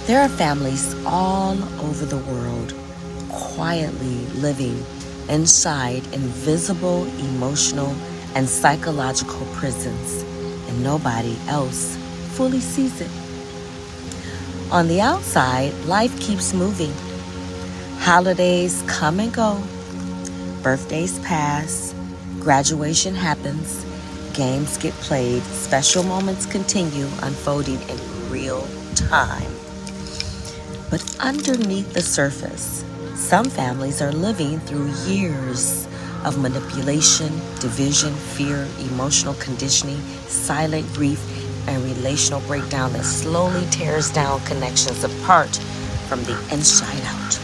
There are families all over the world quietly living inside invisible emotional and psychological prisons, and nobody else fully sees it. On the outside, life keeps moving. Holidays come and go. Birthdays pass. Graduation happens. Games get played. Special moments continue unfolding in real time. But underneath the surface, some families are living through years of manipulation, division, fear, emotional conditioning, silent grief, and relational breakdown that slowly tears down connections apart from the inside out.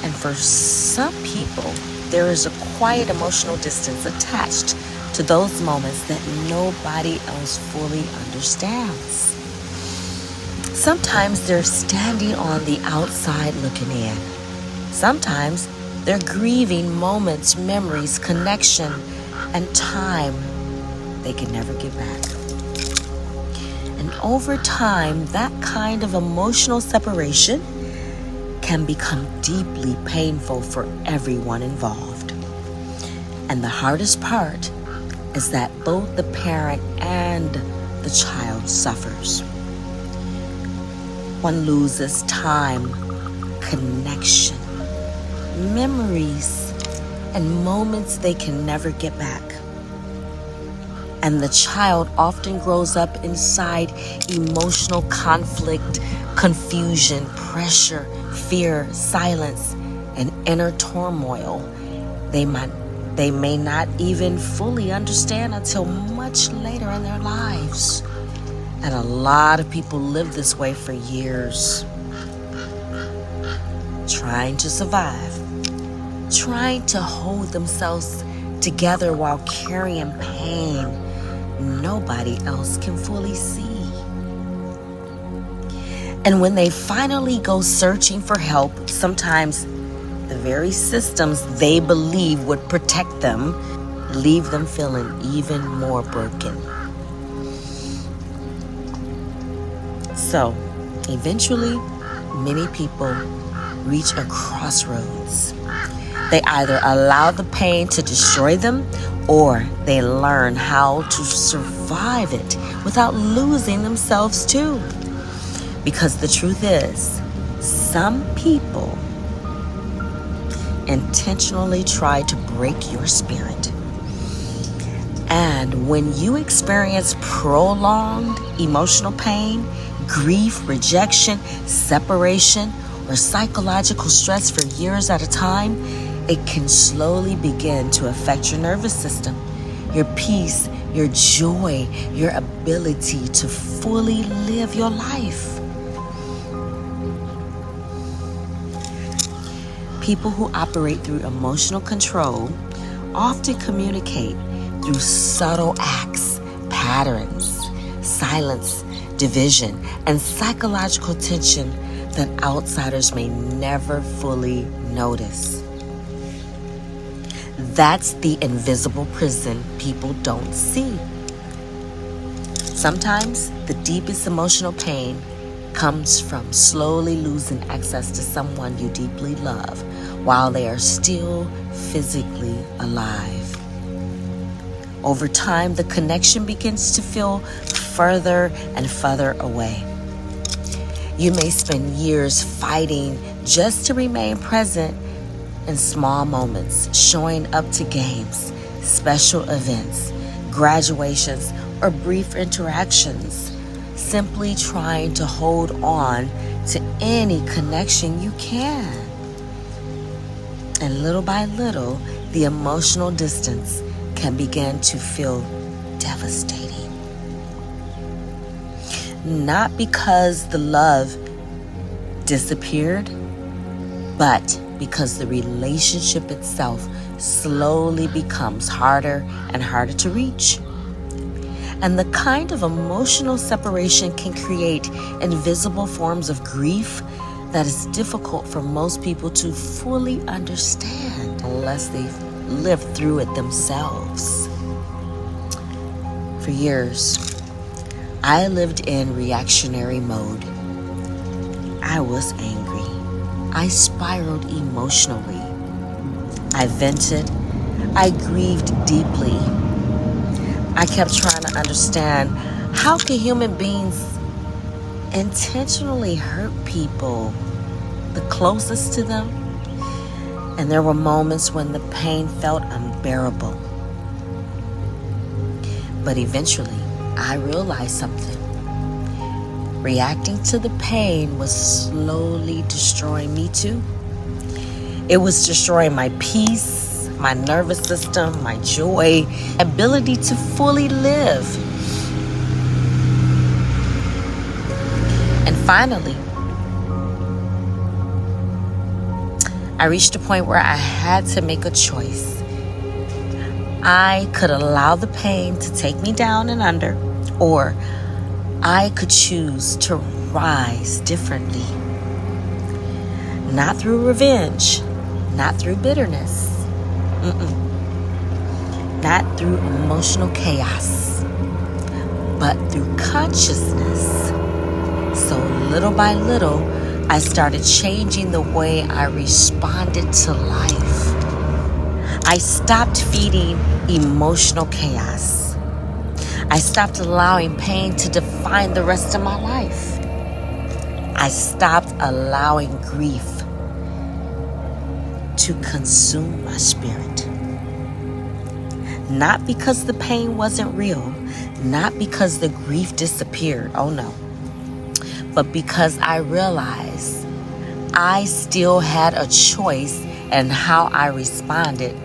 And for some people, there is a quiet emotional distance attached to those moments that nobody else fully understands. Sometimes they're standing on the outside looking in. Sometimes they're grieving moments, memories, connection, and time they can never get back. And over time, that kind of emotional separation can become deeply painful for everyone involved. And the hardest part is that both the parent and the child suffers. One loses time, connection, memories, and moments they can never get back. And the child often grows up inside emotional conflict, confusion, pressure, fear, silence, and inner turmoil they may not even fully understand until much later in their lives. And a lot of people live this way for years, trying to survive, trying to hold themselves together while carrying pain nobody else can fully see. And when they finally go searching for help, sometimes the very systems they believe would protect them leave them feeling even more broken. So, eventually, many people reach a crossroads. They either allow the pain to destroy them, or they learn how to survive it without losing themselves too. Because the truth is, some people intentionally try to break your spirit. And when you experience prolonged emotional pain, grief, rejection, separation, or psychological stress for years at a time, it can slowly begin to affect your nervous system, your peace, your joy, your ability to fully live your life. People who operate through emotional control often communicate through subtle acts, patterns, silence, division, and psychological tension that outsiders may never fully notice. That's the invisible prison people don't see. Sometimes the deepest emotional pain comes from slowly losing access to someone you deeply love while they are still physically alive. Over time, the connection begins to feel further and further away. You may spend years fighting just to remain present in small moments, showing up to games, special events, graduations, or brief interactions, simply trying to hold on to any connection you can. And little by little, the emotional distance can begin to feel devastating. Not because the love disappeared, but because the relationship itself slowly becomes harder and harder to reach. And the kind of emotional separation can create invisible forms of grief that is difficult for most people to fully understand unless they've lived through it themselves. For years, I lived in reactionary mode, I was angry. I spiraled emotionally. I vented. I grieved deeply. I kept trying to understand, how can human beings intentionally hurt people the closest to them? And there were moments when the pain felt unbearable. But eventually, I realized something. Reacting to the pain was slowly destroying me too. It was destroying my peace, my nervous system, my joy, ability to fully live. And finally, I reached a point where I had to make a choice. I could allow the pain to take me down and under, or I could choose to rise differently. Not through revenge, not through bitterness, not through emotional chaos, but through consciousness. So little by little, I started changing the way I responded to life. I stopped feeding emotional chaos. I stopped allowing pain to define the rest of my life. I stopped allowing grief to consume my spirit. Not because the pain wasn't real, not because the grief disappeared, oh no, but because I realized I still had a choice in how I responded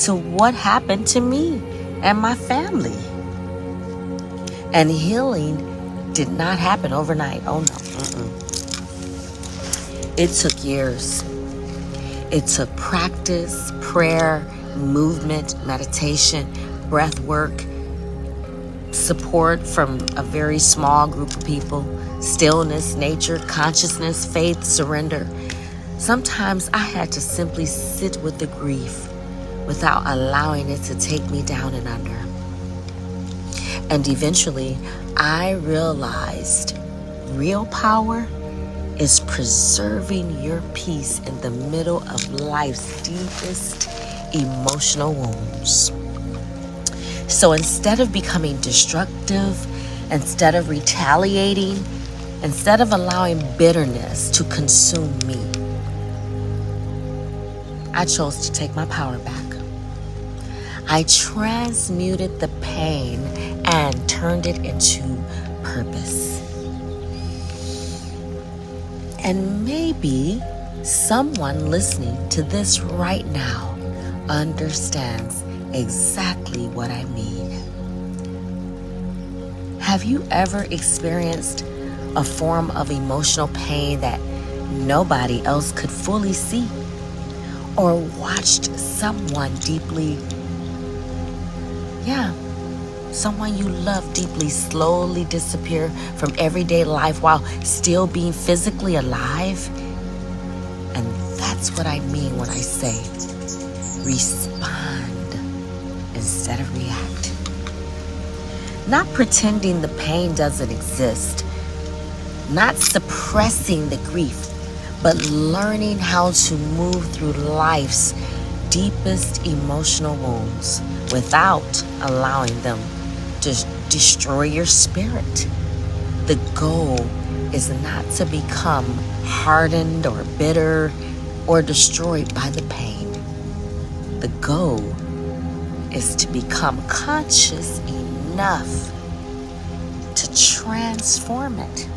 to what happened to me and my family. And healing did not happen overnight. Oh no. It took years. It took practice, prayer, movement, meditation, breath work, support from a very small group of people, stillness, nature, consciousness, faith, surrender. Sometimes I had to simply sit with the grief without allowing it to take me down and under. And eventually, I realized real power is preserving your peace in the middle of life's deepest emotional wounds. So instead of becoming destructive, instead of retaliating, instead of allowing bitterness to consume me, I chose to take my power back. I transmuted the pain and turned it into purpose. And maybe someone listening to this right now understands exactly what I mean. Have you ever experienced a form of emotional pain that nobody else could fully see? Or watched someone someone you love deeply slowly disappear from everyday life while still being physically alive? And that's what I mean when I say respond instead of react. Not pretending the pain doesn't exist, not suppressing the grief, but learning how to move through life's deepest emotional wounds without allowing them to destroy your spirit. The goal is not to become hardened or bitter or destroyed by the pain. The goal is to become conscious enough to transform it.